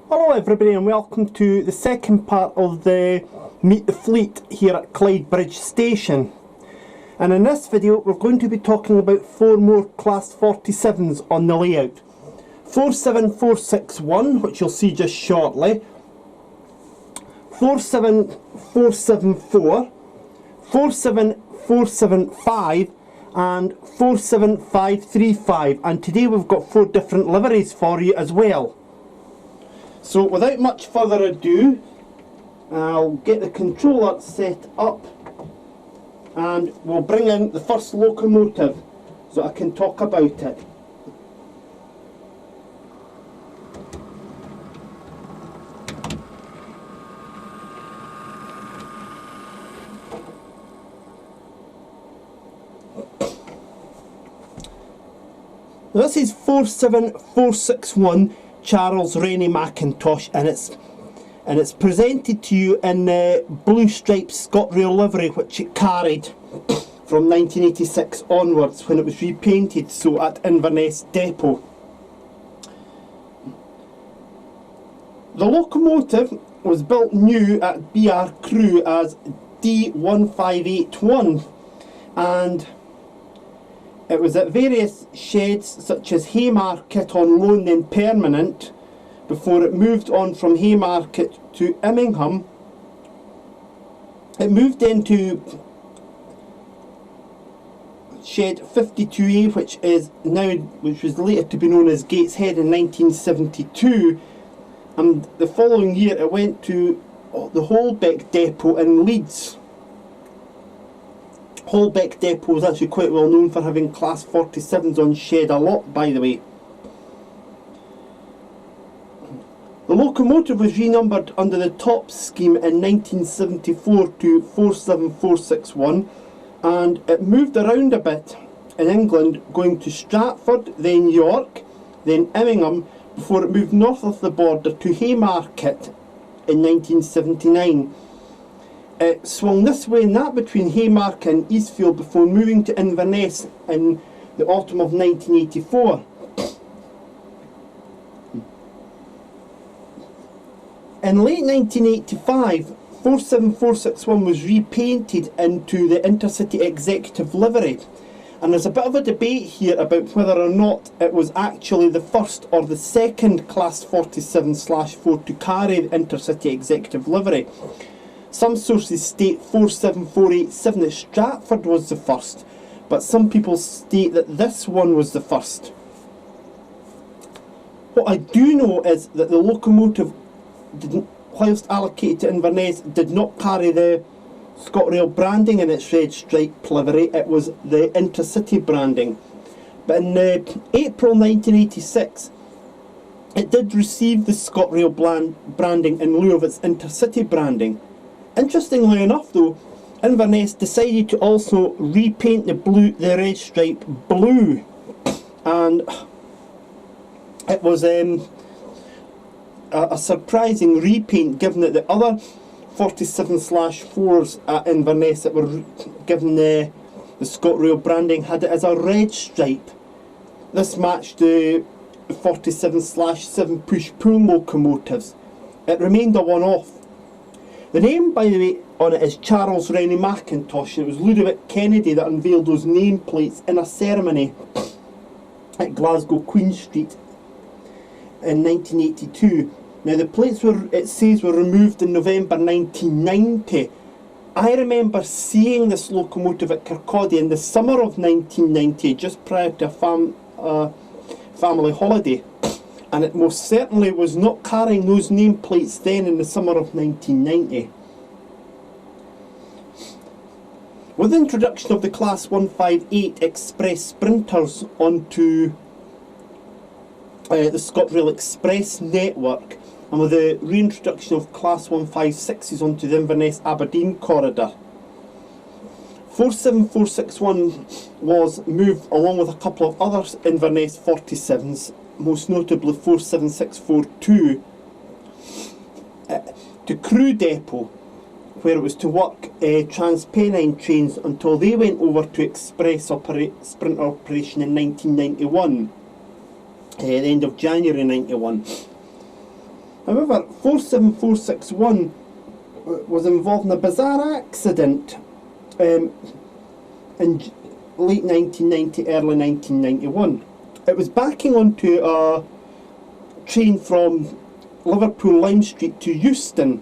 Hello everybody and welcome to the second part of the Meet the Fleet here at Clydebridge station. And in this video we're going to be talking about 4 more Class 47s on the layout. 47461, which you'll see just shortly, 47474, 47475 and 47535, and today we've got 4 different liveries for you as well. So without much further ado, I'll get the controller set up and we'll bring in the first locomotive so I can talk about it. This is 47461 Charles Rennie Mackintosh, and it's presented to you in the blue striped ScotRail livery which it carried from 1986 onwards when it was repainted so at Inverness Depot. The locomotive was built new at BR Crewe as D1581, and it was at various sheds such as Haymarket on loan, then permanent, before it moved on from Haymarket to Immingham. It moved into shed 52A, which was later to be known as Gateshead, in 1972, and the following year it went to the Holbeck Depot in Leeds. Holbeck Depot is actually quite well known for having Class 47s on shed a lot, by the way. The locomotive was renumbered under the top scheme in 1974 to 47461, and it moved around a bit in England, going to Stratford, then York, then Immingham, before it moved north of the border to Haymarket in 1979. It swung this way and that between Haymarket and Eastfield before moving to Inverness in the autumn of 1984. In late 1985, 47461 was repainted into the Intercity Executive livery, and there's a bit of a debate here about whether or not it was actually the first or the second Class 47/4 to carry the Intercity Executive livery. Some sources state 47487 at Stratford was the first, but some people state that this one was the first. What I do know is that the locomotive, whilst allocated to Inverness, did not carry the ScotRail branding in its red striped livery. It was the Intercity branding. But in April 1986, it did receive the ScotRail branding in lieu of its Intercity branding. Interestingly enough though, Inverness decided to also repaint the red stripe blue, and it was a surprising repaint, given that the other 47/4s at Inverness that were given the ScotRail branding had it as a red stripe. This matched the 47/7 push-pull locomotives. It remained a one-off. The name, by the way, on it is Charles Rennie Mackintosh, and it was Ludovic Kennedy that unveiled those nameplates in a ceremony at Glasgow Queen Street in 1982. Now the plates it says were removed in November 1990. I remember seeing this locomotive at Kirkcaldy in the summer of 1990, just prior to a family holiday, and it most certainly was not carrying those nameplates then in the summer of 1990. With the introduction of the Class 158 Express Sprinters onto the ScotRail Express network, and with the reintroduction of Class 156s onto the Inverness Aberdeen corridor, 47461 was moved along with a couple of other Inverness 47s, most notably 47642, to Crewe Depot, where it was to work Transpennine trains until they went over to Express Sprint operation in 1991, the end of January 91. However, 47461 was involved in a bizarre accident in late 1990, early 1991. It was backing onto a train from Liverpool Lime Street to Euston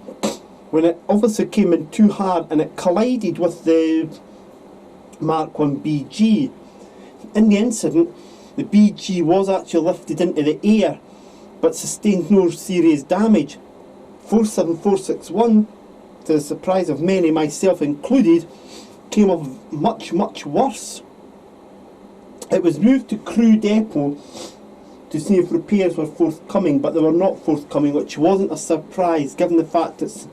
when it obviously came in too hard and it collided with the Mark 1 BG. In the incident, the BG was actually lifted into the air but sustained no serious damage. 47461, to the surprise of many, myself included, came off much, much worse. It was moved to Crewe Depot to see if repairs were forthcoming, but they were not forthcoming, which wasn't a surprise given the fact that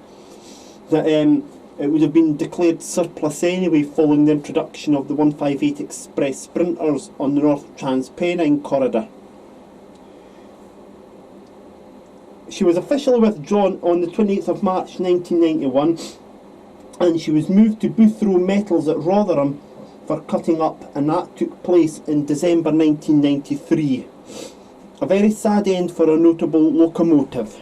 it would have been declared surplus anyway following the introduction of the 158 Express Sprinters on the North Transpennine corridor. She was officially withdrawn on the 28th of March 1991 and she was moved to Booth Row Metals at Rotherham for cutting up, and that took place in December 1993. A very sad end for a notable locomotive.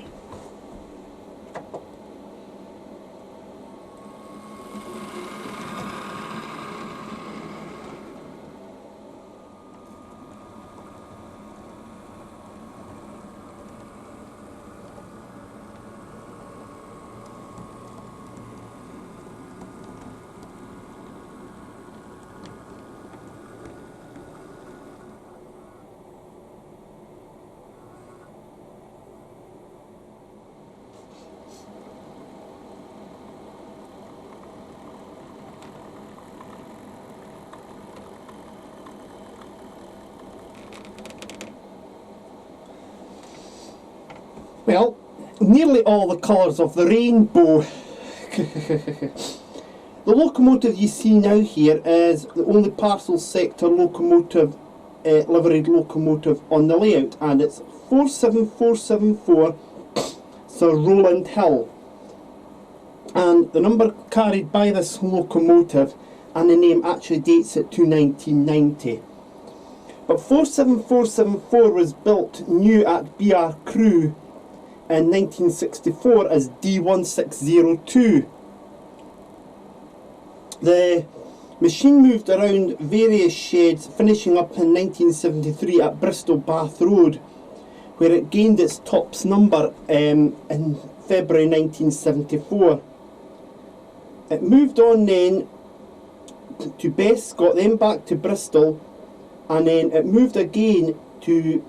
Well, nearly all the colours of the rainbow. The locomotive you see now here is the only parcel sector locomotive, liveried locomotive on the layout, and it's 47474 Sir Rowland Hill. And the number carried by this locomotive and the name actually dates it to 1990. But 47474 was built new at BR Crewe in 1964 as D1602. The machine moved around various sheds, finishing up in 1973 at Bristol Bath Road, where it gained its tops number in February 1974. It moved on then to Bescot, then back to Bristol, and then it moved again to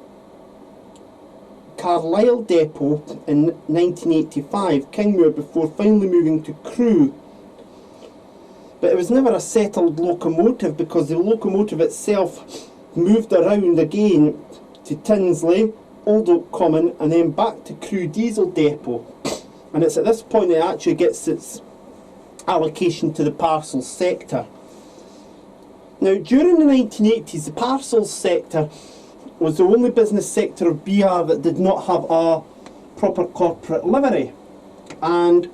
Carlisle Depot in 1985, Kingmoor, before finally moving to Crewe. But it was never a settled locomotive because the locomotive itself moved around again to Tinsley, Old Oak Common, and then back to Crewe Diesel Depot. And it's at this point it actually gets its allocation to the parcels sector. Now, during the 1980s, the parcels sector was the only business sector of BR that did not have a proper corporate livery, and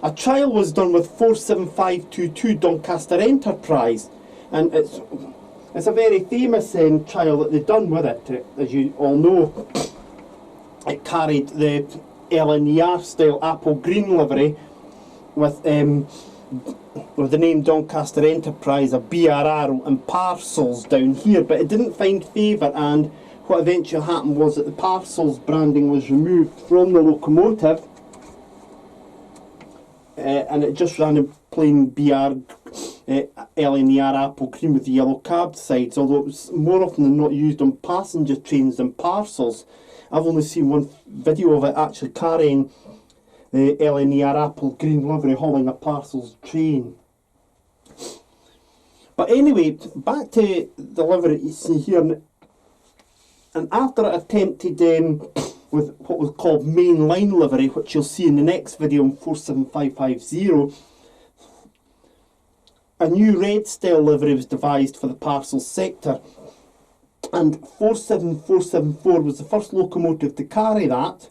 a trial was done with 47522 Doncaster Enterprise, and it's a very famous trial that they've done with it. As you all know, it carried the LNER style apple green livery with the name Doncaster Enterprise, a BR arrow and parcels down here, but it didn't find favour, and what eventually happened was that the parcels branding was removed from the locomotive and it just ran in plain BR LNER apple green with the yellow carved sides, although it was more often than not used on passenger trains than parcels. I've only seen one video of it actually carrying the LNER apple green livery hauling a parcels train. But anyway, back to the livery you see here, and after it attempted with what was called mainline livery, which you'll see in the next video on 47550, a new red style livery was devised for the parcels sector, and 47474 was the first locomotive to carry that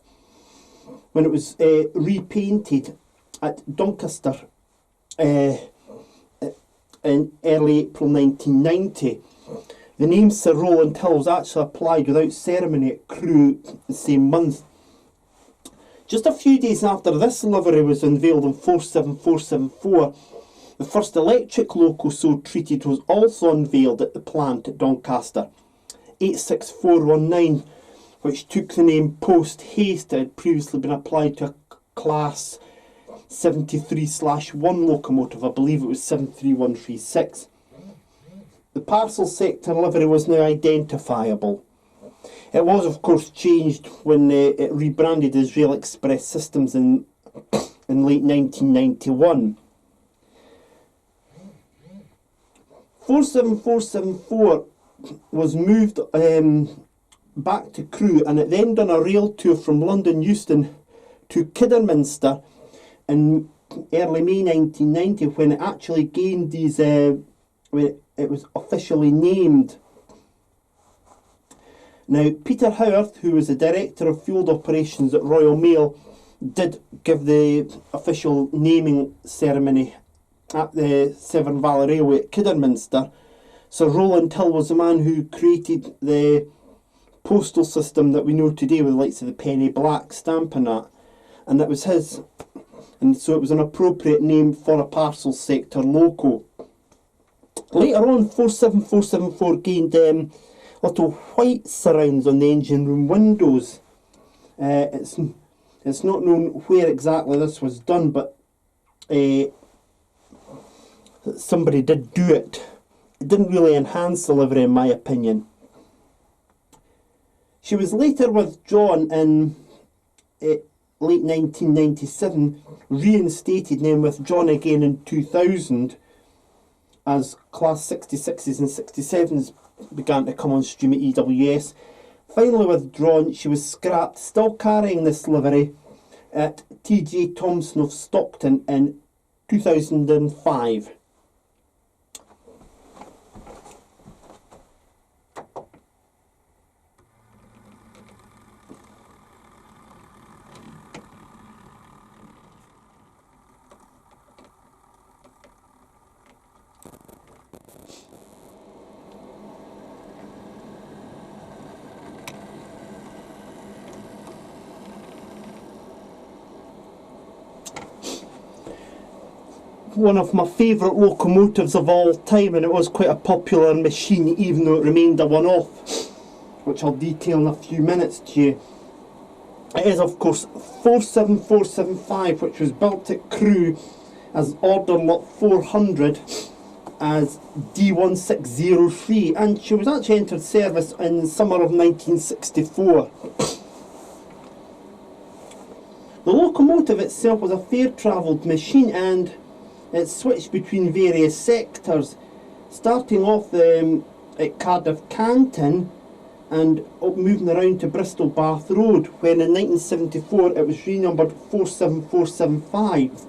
when it was repainted at Doncaster in early April 1990. The name Sir Rowland Hill was actually applied without ceremony at Crewe the same month, Just a few days after this livery was unveiled in 47474, the first electric loco so treated was also unveiled at the plant at Doncaster, 86419, which took the name Post Haste. It had previously been applied to a class 73/1 locomotive. I believe it was 73136. The parcel sector livery was now identifiable. It was, of course, changed when it rebranded as Rail Express Systems in late 1991. 47474 was moved back to Crewe, and it then done a rail tour from London Euston to Kidderminster in early May 1990, when it actually gained these, when it was officially named. Now, Peter Howarth, who was the Director of Field Operations at Royal Mail, did give the official naming ceremony at the Severn Valley Railway at Kidderminster. Sir Rowland Hill was the man who created the postal system that we know today with the likes of the penny black stamp and that. And that was his, and so it was an appropriate name for a parcel sector loco. Later on, 47474 gained little white surrounds on the engine room windows. It's not known where exactly this was done, but somebody did do it. It didn't really enhance the livery, in my opinion. She was later withdrawn in late 1997, reinstated and then withdrawn again in 2000 as Class 66s and 67s began to come on stream at EWS. Finally withdrawn, she was scrapped, still carrying this livery at TJ Thompson of Stockton in 2005. One of my favourite locomotives of all time, and it was quite a popular machine even though it remained a one-off, which I'll detail in a few minutes to you. It is, of course, 47475, which was built at Crewe as order lot 400 as D1603, and she was actually entered service in summer of 1964. The locomotive itself was a fair-travelled machine, and it switched between various sectors, starting off at Cardiff Canton and moving around to Bristol Bath Road, when in 1974 it was renumbered 47475,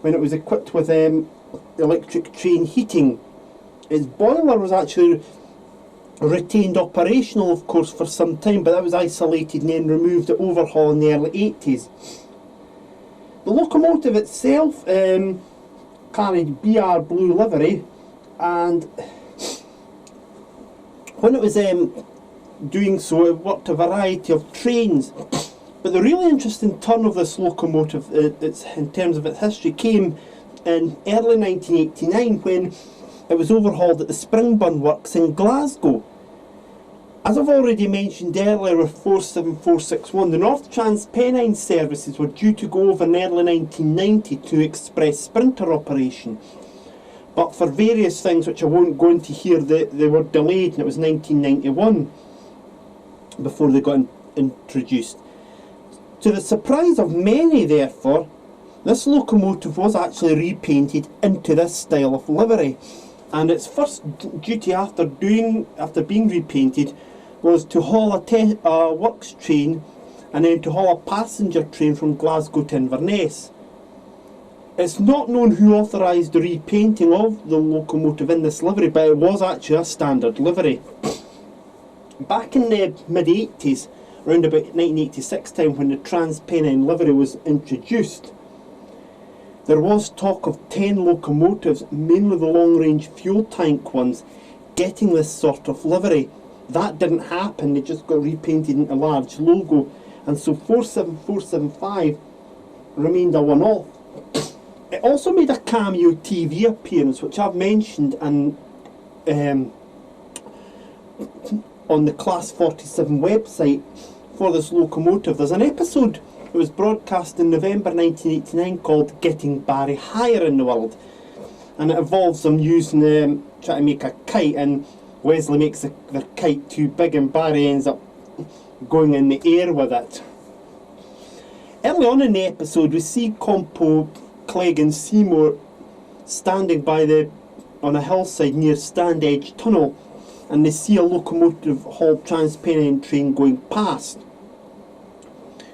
when it was equipped with electric train heating. Its boiler was actually retained operational, of course, for some time, but that was isolated and then removed at overhaul in the early 80s. The locomotive itself carried BR blue livery, and when it was doing so, it worked a variety of trains. But the really interesting turn of this locomotive, in terms of its history, came in early 1989 when it was overhauled at the Springburn Works in Glasgow. As I've already mentioned earlier with 47461, the North Transpennine services were due to go over in early 1990 to express sprinter operation. But for various things which I won't go into here, they were delayed, and it was 1991 before they got introduced. To the surprise of many, therefore, this locomotive was actually repainted into this style of livery, and its first duty after being repainted was to haul a works train and then to haul a passenger train from Glasgow to Inverness. It's not known who authorised the repainting of the locomotive in this livery, but it was actually a standard livery. Back in the mid-80s, around about 1986 time, when the Transpennine livery was introduced, there was talk of 10 locomotives, mainly the long-range fuel tank ones, getting this sort of livery. That didn't happen, they just got repainted into a large logo, and so 47475 remained a one-off. It also made a cameo TV appearance, which I've mentioned and on the Class 47 website for this locomotive. There's an episode that was broadcast in November 1989 called Getting Barry Higher in the World, and it involves them using trying to make a kite, and Wesley makes their kite too big and Barry ends up going in the air with it. Early on in the episode we see Compo, Clegg and Seymour standing on a hillside near Stand Edge Tunnel, and they see a locomotive hauled Transpennine train going past.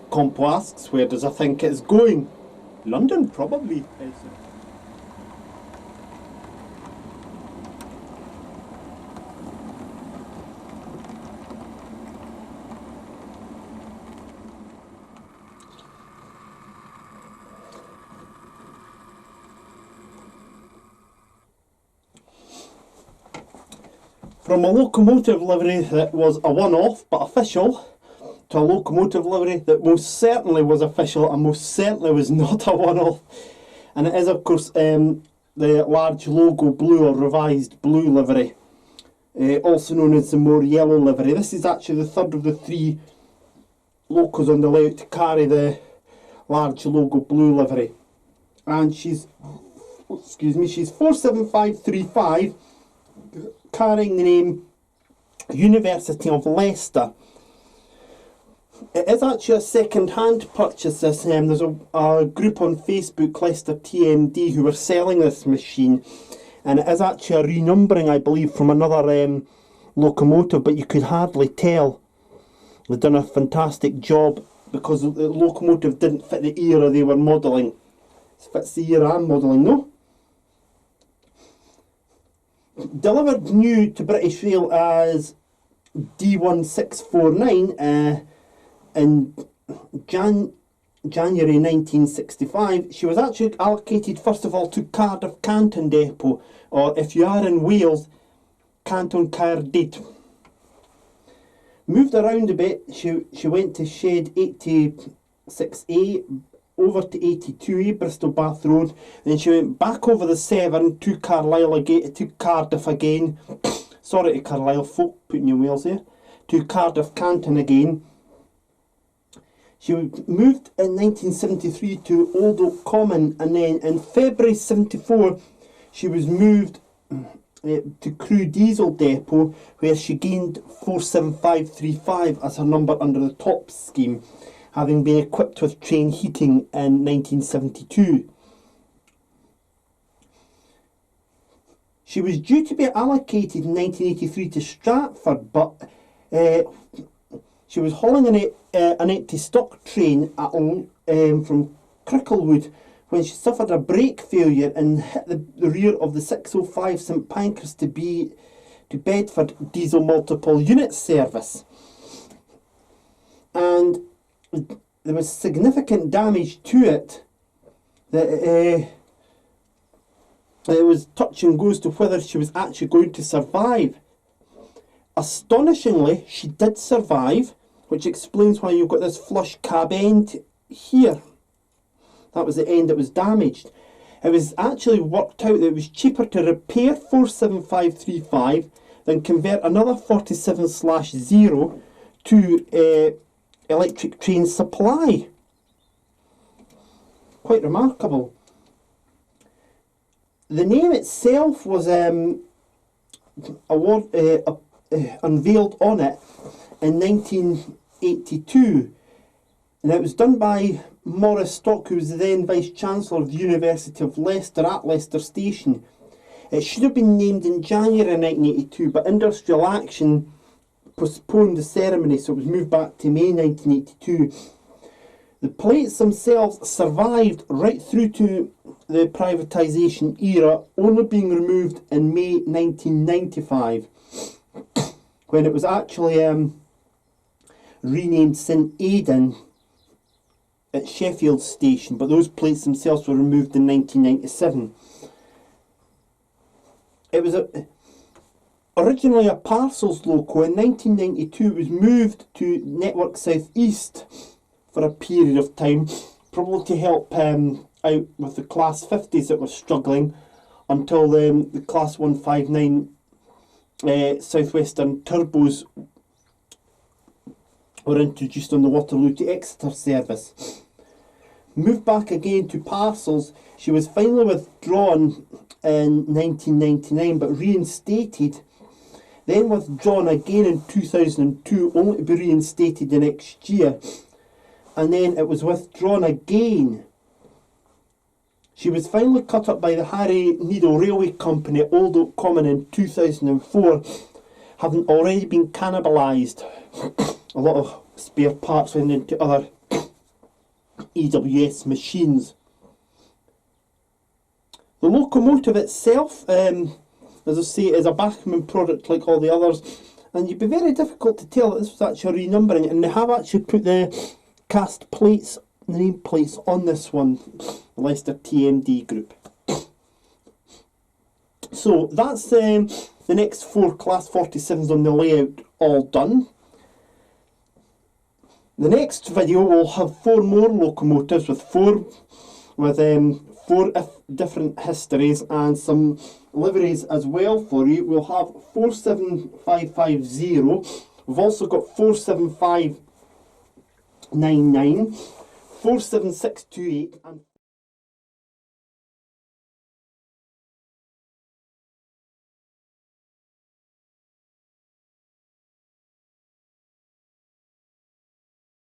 Compo asks, "Where does I think it's going?" "London, probably." From a locomotive livery that was a one-off but official, to a locomotive livery that most certainly was official and most certainly was not a one-off. And it is, of course, the large logo blue or revised blue livery, also known as the more yellow livery. This is actually the third of the three locos on the layout to carry the large logo blue livery. And she's 47535, carrying the name University of Leicester. It is actually a second-hand purchase. There's a group on Facebook, Leicester TMD, who were selling this machine, and it is actually a renumbering, I believe, from another locomotive, but you could hardly tell. They've done a fantastic job because the locomotive didn't fit the era they were modelling. It fits the era I'm modelling, no? Delivered new to British Rail as D1649 in January 1965, she was actually allocated first of all to Cardiff Canton Depot, or if you are in Wales, Canton Cardiff. Moved around a bit, she went to Shed 86A, over to 82A, Bristol Bath Road, then she went back over the Severn to Carlisle again, to Cardiff again, sorry to Carlisle folk, putting you in Wales here, to Cardiff Canton again. She moved in 1973 to Old Oak Common, and then in February 74 she was moved to Crewe Diesel Depot, where she gained 47535 as her number under the top scheme, having been equipped with train heating in 1972. She was due to be allocated in 1983 to Stratford, but she was hauling an empty stock train from Cricklewood when she suffered a brake failure and hit the rear of the 605 St Pancras to Bedford diesel multiple unit service. And there was significant damage to it that it was touch and go as to whether she was actually going to survive. Astonishingly, she did survive, which explains why you've got this flush cab end here. That was the end that was damaged. It was actually worked out that it was cheaper to repair 47535 than convert another 47/0 to electric train supply. Quite remarkable. The name itself was unveiled on it in 1982, and it was done by Maurice Stock, who was the then Vice-Chancellor of the University of Leicester at Leicester Station. It should have been named in January 1982, but industrial action postponed the ceremony, so it was moved back to May 1982. The plates themselves survived right through to the privatisation era, only being removed in May 1995, when it was actually renamed St Aidan at Sheffield Station, but those plates themselves were removed in 1997. It was originally a parcels loco. In 1992 it was moved to Network South East, for a period of time, probably to help out with the Class 50s that were struggling until the Class 159 Southwestern turbos were introduced on the Waterloo to Exeter service. Moved back again to parcels, she was finally withdrawn in 1999 but reinstated, then withdrawn again in 2002 only to be reinstated the next year, and then it was withdrawn again. She was finally cut up by the Harry Needle Railway Company at Old Oak Common in 2004, having already been cannibalised. A lot of spare parts went into other EWS machines. The locomotive itself, as I say, is a Bachmann product like all the others, and you'd be very difficult to tell that this was actually renumbering, and they have actually put the cast plates, the name plates on this one, the Leicester TMD group. So that's the next 4 Class 47s on the layout all done. The next video will have 4 more locomotives with 4 different histories and some liveries as well for you. We'll have 47550. We've also got 47599, 47628 and